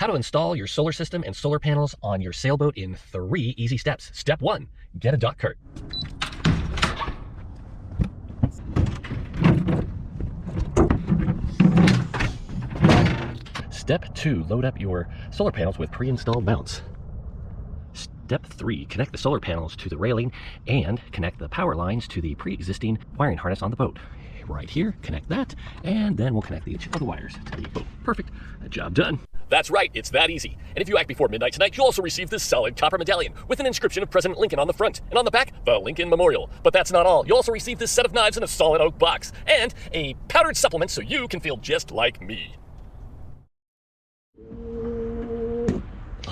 How to install your solar system and solar panels on your sailboat in 3 easy steps. Step 1, get a dock cart. Step 2, load up your solar panels with pre-installed mounts. Step 3, connect the solar panels to the railing and connect the power lines to the pre-existing wiring harness on the boat. Right here, connect that, and then we'll connect each of the wires to the boat. Perfect, job done. That's right, it's that easy. And if you act before midnight tonight, you'll also receive this solid copper medallion with an inscription of President Lincoln on the front, and on the back, the Lincoln Memorial. But that's not all. You'll also receive this set of knives in a solid oak box, and a powdered supplement so you can feel just like me.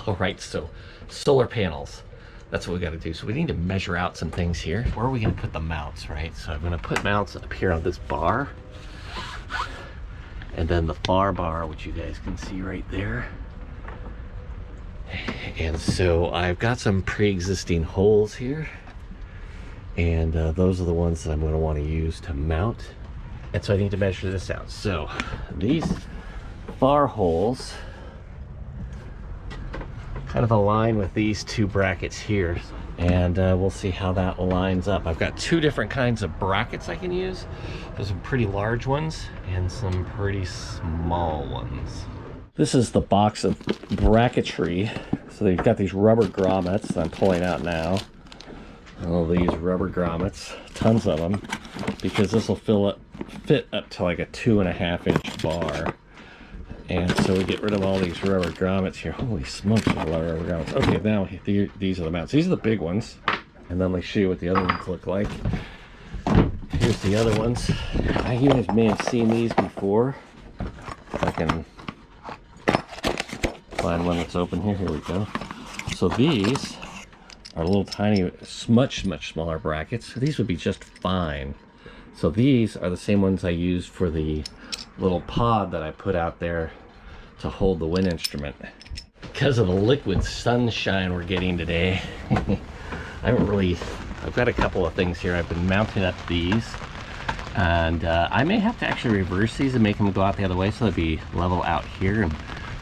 All right, so solar panels. That's what we got to do. So we need to measure out some things here. Where are we going to put the mounts, right? So I'm going to put mounts up here on this bar. And then the far bar, which you guys can see right there. And so I've got some pre-existing holes here. And those are the ones that I'm going to want to use to mount. And so I need to measure this out. So these far holes kind of align with these 2 brackets here, and we'll see how that lines up. I've got 2 different kinds of brackets I can use. There's some pretty large ones and some pretty small ones. This is the box of bracketry. So they've got these rubber grommets that I'm pulling out now. All these rubber grommets, tons of them, because this will fit up to like a 2.5-inch bar. And so we get rid of all these rubber grommets here. Holy smokes, a lot of rubber grommets. Okay, now these are the mounts. These are the big ones. And then let me show you what the other ones look like. Here's the other ones. You guys may have seen these before. If I can find one that's open here. Here we go. So these are little tiny, much smaller brackets. So these would be just fine. So these are the same ones I used for the little pod that I put out there to hold the wind instrument. Because of the liquid sunshine we're getting today, I've got a couple of things here. I've been mounting up these, and I may have to actually reverse these and make them go out the other way so they'll be level out here, and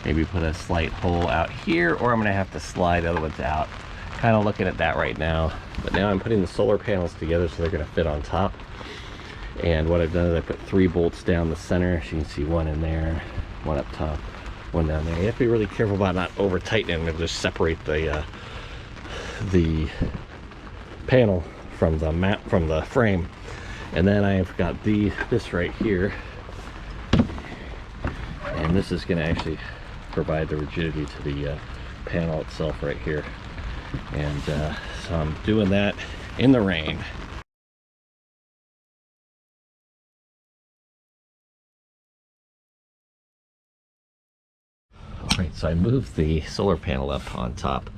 maybe put a slight hole out here, or I'm gonna have to slide the other ones out. Kind of looking at that right now, but now I'm putting the solar panels together so they're gonna fit on top. And what I've done is I put 3 bolts down the center. As you can see, 1 in there, 1 up top, 1 down there. You have to be really careful about not over tightening them. It'll just separate the panel from the frame. And then I've got this right here, and this is going to actually provide the rigidity to the panel itself right here. And so I'm doing that in the rain. Right, so I moved the solar panel up on top,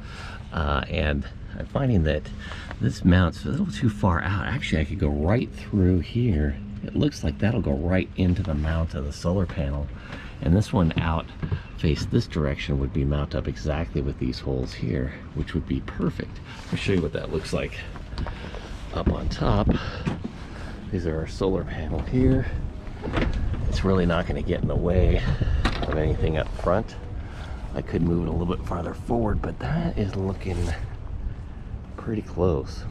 and I'm finding that this mounts a little too far out. Actually, I could go right through here. It looks like that'll go right into the mount of the solar panel, and this one out face this direction would be mount up exactly with these holes here, which would be perfect. I'll show you what that looks like up on top. These are our solar panel here. It's really not going to get in the way of anything up front. I could move it a little bit farther forward, but that is looking pretty close.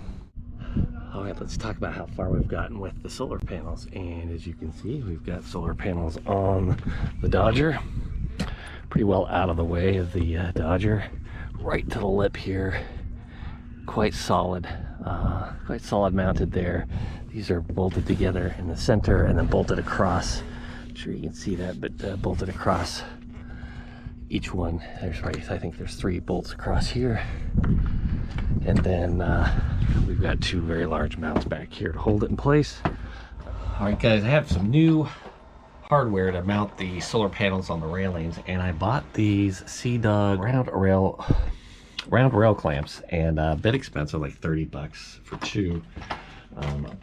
All right, let's talk about how far we've gotten with the solar panels. And as you can see, we've got solar panels on the Dodger, pretty well out of the way of the Dodger, right to the lip here. Quite solid mounted there. These are bolted together in the center and then bolted across. I'm sure you can see that, but bolted across each one. I think there's 3 bolts across here, and then we've got 2 very large mounts back here to hold it in place. All right, guys, I have some new hardware to mount the solar panels on the railings, and I bought these Sea-Dog round rail clamps, and a bit expensive, like 30 bucks for 2.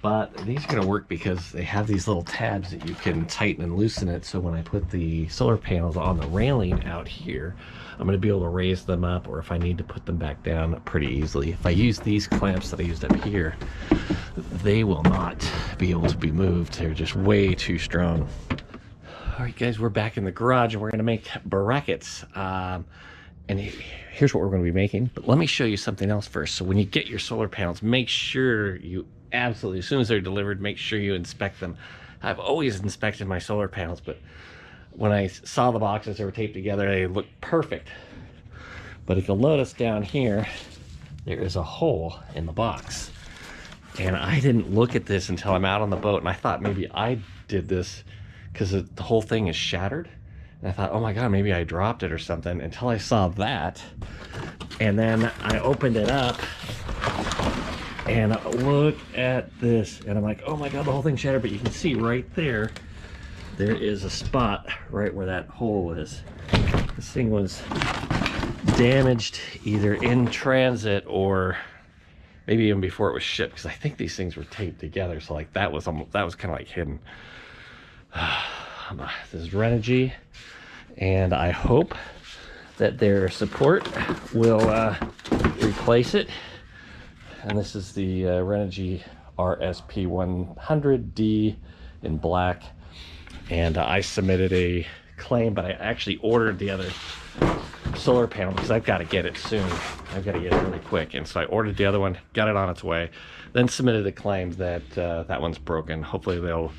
But these are going to work because they have these little tabs that you can tighten and loosen it. So when I put the solar panels on the railing out here, I'm going to be able to raise them up, or if I need to put them back down, pretty easily. If I use these clamps that I used up here, they will not be able to be moved. They're just way too strong. All right, guys, we're back in the garage and we're going to make brackets. And here's what we're going to be making. But let me show you something else first. So when you get your solar panels, make sure you absolutely, as soon as they're delivered, make sure you inspect them. I've always inspected my solar panels, but when I saw the boxes that were taped together, they looked perfect. But if you'll notice down here, there is a hole in the box. And I didn't look at this until I'm out on the boat, and I thought maybe I did this because the whole thing is shattered. And I thought, oh my God, maybe I dropped it or something, until I saw that. And then I opened it up and look at this. And I'm like, oh my God, the whole thing's shattered. But you can see right there, there is a spot right where that hole is. This thing was damaged either in transit or maybe even before it was shipped, because I think these things were taped together. So like that was kind of like hidden. This is Renogy, and I hope that their support will replace it. And this is the Renogy RSP 100D in black. And I submitted a claim, but I actually ordered the other solar panel because I've got to get it soon. I've got to get it really quick. And so I ordered the other one, got it on its way, then submitted a claim that that one's broken. Hopefully they'll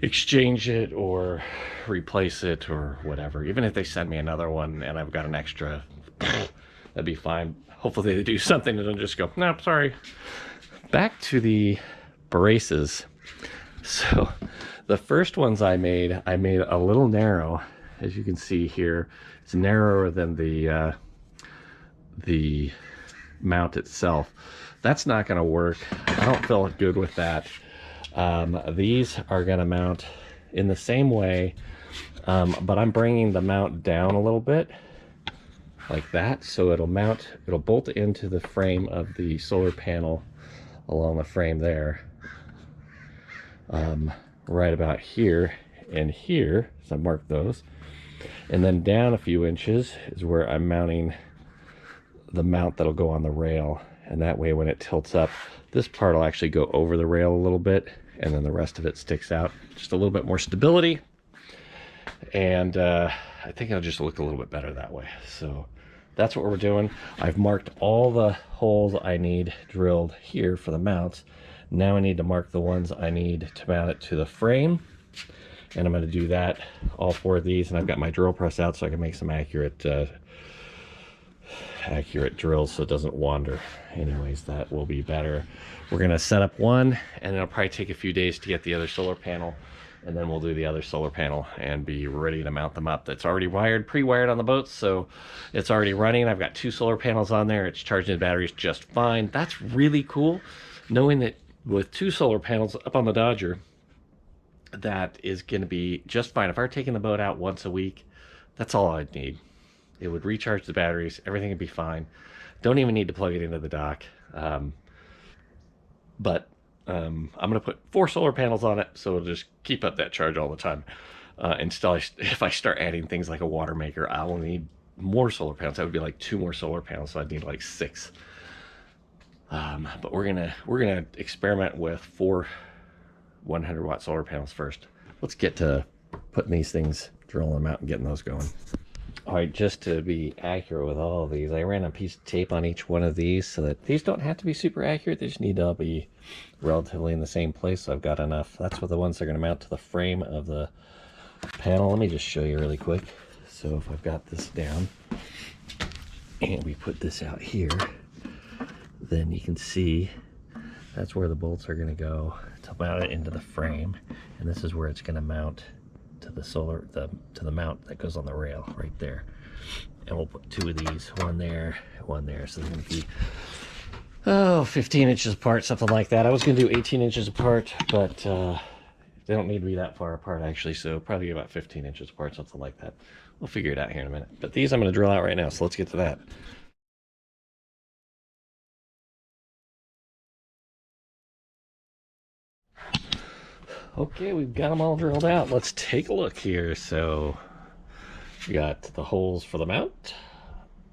exchange it or replace it or whatever. Even if they send me another one and I've got an extra, that'd be fine. Hopefully they do something and don't just go, no, sorry. Back to the braces. So the first ones I made a little narrow. As you can see here, it's narrower than the mount itself. That's not going to work. I don't feel good with that. These are going to mount in the same way, but I'm bringing the mount down a little bit like that, so it'll bolt into the frame of the solar panel along the frame there, right about here and here. So I marked those. And then down a few inches is where I'm mounting the mount that'll go on the rail. And that way when it tilts up, this part will actually go over the rail a little bit, and then the rest of it sticks out. Just a little bit more stability. And I think it'll just look a little bit better that way. So that's what we're doing. I've marked all the holes I need drilled here for the mounts. Now I need to mark the ones I need to mount it to the frame. And I'm going to do that, all 4 of these, and I've got my drill press out so I can make some accurate drills so it doesn't wander. Anyways, that will be better. We're going to set up one, and it'll probably take a few days to get the other solar panel, and then we'll do the other solar panel and be ready to mount them up. That's already pre-wired on the boat, so it's already running. I've got 2 solar panels on there. It's charging the batteries just fine. That's really cool, knowing that with 2 solar panels up on the Dodger, that is going to be just fine. If I were taking the boat out once a week, that's all I'd need. It would recharge the batteries, everything would be fine. Don't even need to plug it into the dock. I'm going to put 4 solar panels on it, so it'll just keep up that charge all the time. If I start adding things like a water maker, I will need more solar panels. That would be like 2 more solar panels, so I'd need like 6. But we're gonna experiment with 4 100-watt solar panels first. Let's get to putting these things, drilling them out and getting those going. All right, just to be accurate with all of these, I ran a piece of tape on each one of these so that these don't have to be super accurate. They just need to be relatively in the same place, so I've got enough. That's what the ones that are going to mount to the frame of the panel. Let me just show you really quick. So if I've got this down and we put this out here, then you can see that's where the bolts are going to go to mount it into the frame, and this is where it's going to mount to the to the mount that goes on the rail right there. And we'll put 2 of these, one there, so they're going to be 15 inches apart, something like that. I was going to do 18 inches apart, but they don't need to be that far apart actually, so probably about 15 inches apart, something like that. We'll figure it out here in a minute. But these I'm going to drill out right now, so let's get to that. Okay, we've got them all drilled out. Let's take a look here. So we got the holes for the mount,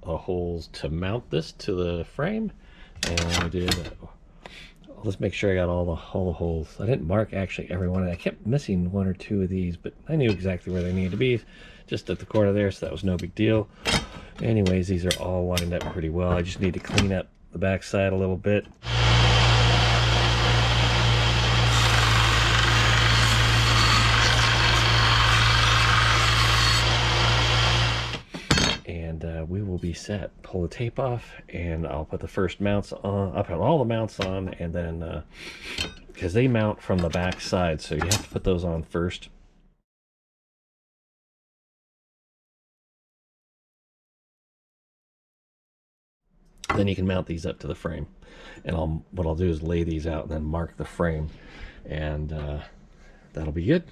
the holes to mount this to the frame, and we did I'll just make sure I got all the holes. I didn't mark actually every one. I kept missing one or two of these, but I knew exactly where they needed to be, just at the corner there, so that was no big deal. Anyways, these are all lined up pretty well. I just need to clean up the back side a little bit. And we will be set. Pull the tape off, and I'll put the first mounts on. I'll put all the mounts on, and then because they mount from the back side, so you have to put those on first. Then you can mount these up to the frame, and what I'll do is lay these out and then mark the frame, and that'll be good.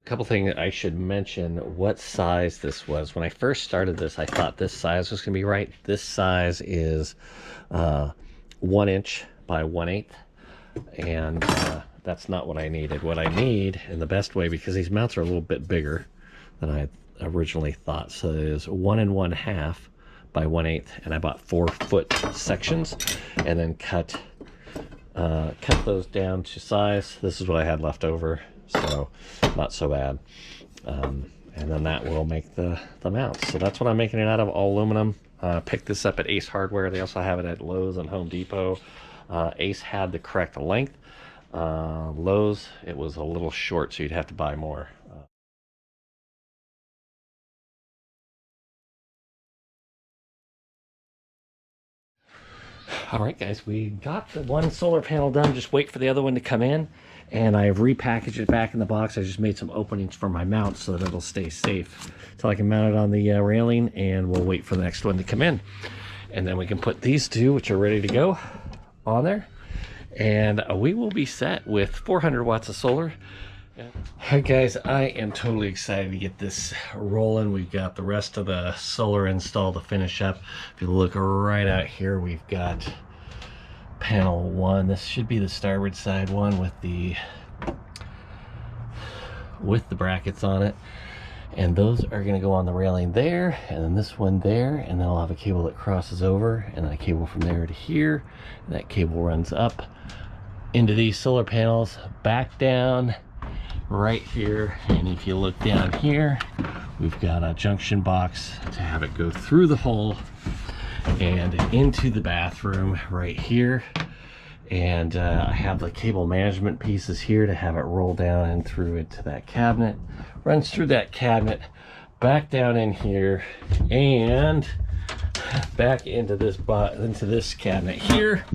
A couple things I should mention what size this was. When I first started this, I thought this size was going to be right. This size is 1 inch by 1/8, and that's not what I needed. What I need, in the best way, because these mounts are a little bit bigger than I originally thought, so it is 1 1/2 by 1/8, and I bought 4-foot sections, and then cut those down to size. This is what I had left over, so not so bad. And then that will make the mounts. So that's what I'm making it out of, all aluminum. Picked this up at Ace Hardware. They also have it at Lowe's and Home Depot. Ace had the correct length. Lowe's, it was a little short, so you'd have to buy more. All right, guys, we got the one solar panel done. Just wait for the other one to come in, and I've repackaged it back in the box. I just made some openings for my mount so that it'll stay safe until I can mount it on the railing, and we'll wait for the next one to come in, and then we can put these two, which are ready to go, on there, and we will be set with 400 watts of solar. Hi guys, I am totally excited to get this rolling. We've got the rest of the solar install to finish up. If you look right out here, we've got panel 1. This should be the starboard side one with the brackets on it, and those are going to go on the railing there, and then this one there, and then I'll have a cable that crosses over, and then a cable from there to here, and that cable runs up into these solar panels, back down right here, and if you look down here, we've got a junction box to have it go through the hole and into the bathroom right here, and I have the cable management pieces here to have it roll down and through into that cabinet, runs through that cabinet, back down in here, and back into this cabinet here,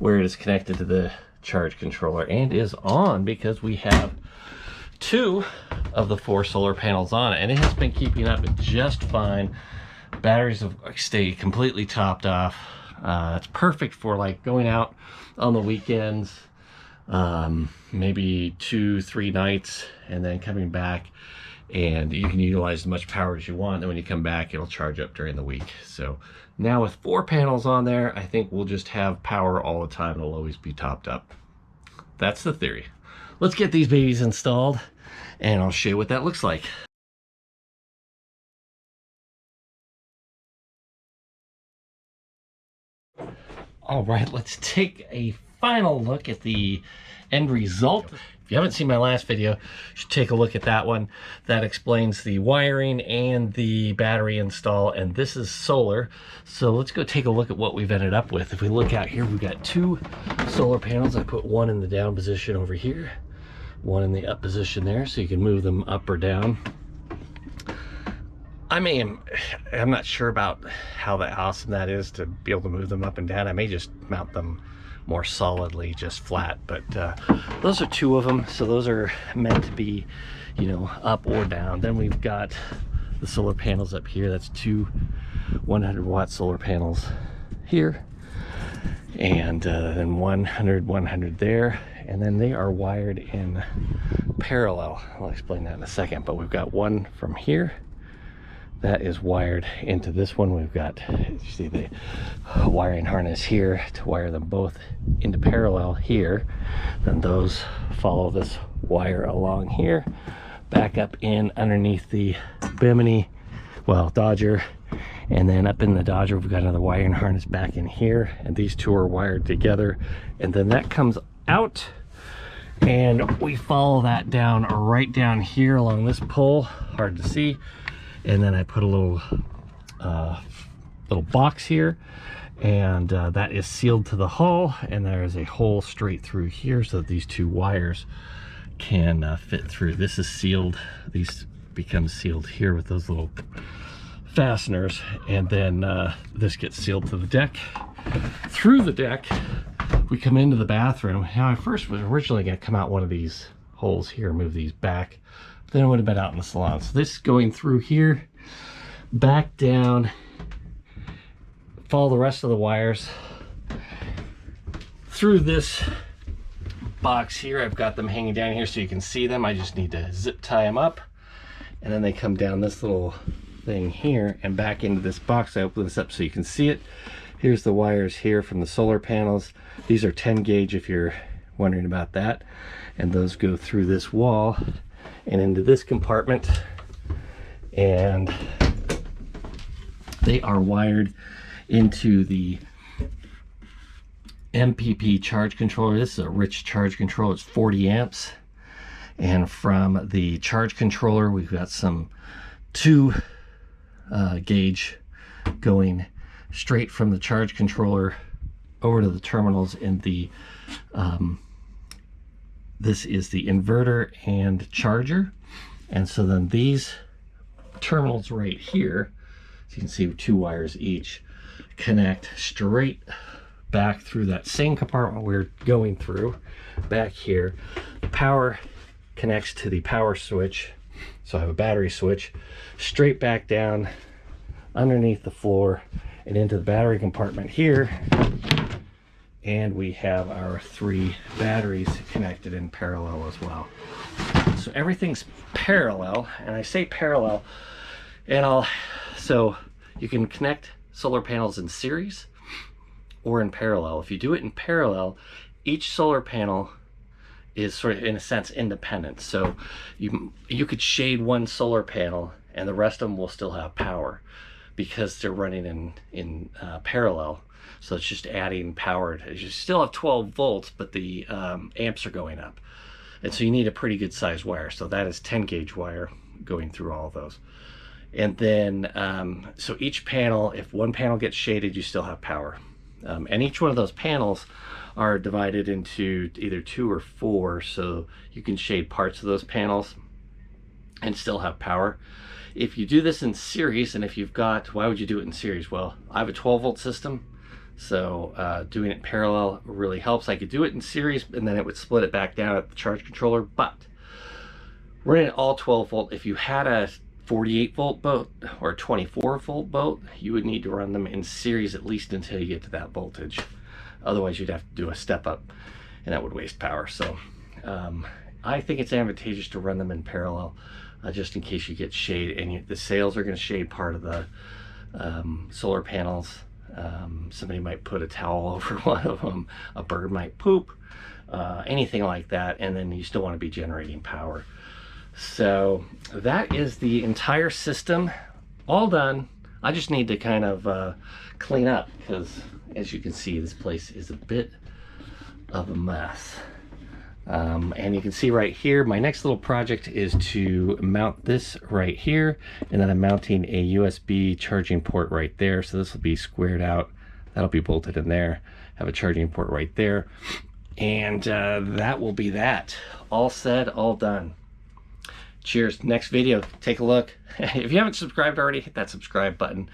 where it is connected to the charge controller and is on, because we have 2 of the 4 solar panels on it, and it has been keeping up just fine. Batteries have stayed completely topped off. It's perfect for like going out on the weekends, maybe 2-3 nights, and then coming back, and you can utilize as much power as you want, and when you come back it'll charge up during the week. So now with 4 panels on there, I think we'll just have power all the time. It'll always be topped up. That's the theory. Let's get these babies installed, and I'll show you what that looks like. All right, let's take a final look at the end result. If you haven't seen my last video, you should take a look at that one. That explains the wiring and the battery install, and this is solar. So let's go take a look at what we've ended up with. If we look out here, we've got 2 solar panels. I put one in the down position over here, one in the up position there, so you can move them up or down. I'm not sure about how awesome that is to be able to move them up and down. I may just mount them more solidly, just flat, but those are 2 of them, so those are meant to be, you know, up or down. Then we've got the solar panels up here. That's 2 100-watt solar panels here, and then 100 there, and then they are wired in parallel. I'll explain that in a second, but we've got one from here that is wired into this one. We've got, you see the wiring harness here to wire them both into parallel here. Then those follow this wire along here, back up in underneath the Bimini, well, Dodger, And then up in the Dodger, we've got another wiring harness back in here, and these two are wired together. And then that comes out, and we follow that down right down here along this pole, hard to see. And then I put a little box here, and that is sealed to the hull, and there is a hole straight through here so that these two wires can fit through. This is sealed. These become sealed here with those little fasteners, and then this gets sealed to the deck. Through the deck, we come into the bathroom. Now, I first was originally going to come out one of these holes here, move these back, then it would have been out in the salon. So this going through here, back down, follow the rest of the wires through this box here. I've got them hanging down here so you can see them. I just need to zip tie them up, and then they come down this little thing here and back into this box. I open this up so you can see it. Here's the wires here from the solar panels. These are 10 gauge if you're wondering about that, and those go through this wall and into this compartment, and they are wired into the MPP charge controller. This is a rich charge controller. It's 40 amps, and from the charge controller we've got some 2 gauge going straight from the charge controller over to the terminals in the this is the inverter and charger. And so then these terminals right here, so you can see 2 wires each, connect straight back through that same compartment we're going through back here. The power connects to the power switch, so I have a battery switch straight back down underneath the floor and into the battery compartment here, and we have our 3 batteries connected in parallel as well. So everything's parallel, and I say parallel, and so you can connect solar panels in series or in parallel. If you do it in parallel, each solar panel is sort of, in a sense, independent. So you could shade one solar panel and the rest of them will still have power because they're running in parallel. So it's just adding power. You still have 12 volts, but the amps are going up. And so you need a pretty good sized wire. So that is 10 gauge wire going through all of those. And then, so each panel, if one panel gets shaded, you still have power. And each one of those panels are divided into either 2 or 4, so you can shade parts of those panels and still have power. If you do this in series, and if you've got, why would you do it in series? Well, I have a 12 volt system, so doing it parallel really helps. I could do it in series and then it would split it back down at the charge controller, but running it all 12 volt, if you had a 48 volt boat or a 24 volt boat, you would need to run them in series at least until you get to that voltage. Otherwise you'd have to do a step up and that would waste power. So I think it's advantageous to run them in parallel, just in case you get shade, and the sails are going to shade part of the solar panels. Somebody might put a towel over one of them, a bird might poop, anything like that, and then you still want to be generating power. So that is the entire system all done. I just need to kind of clean up because, as you can see, this place is a bit of a mess. And you can see right here, my next little project is to mount this right here, and then I'm mounting a USB charging port right there. So this will be squared out. That'll be bolted in there. Have a charging port right there. And that will be that. All said, all done. Cheers. Next video, take a look. If you haven't subscribed already, hit that subscribe button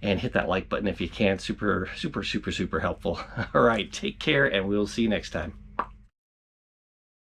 and hit that like button if you can. Super, super, super, super helpful. All right, take care, and we'll see you next time.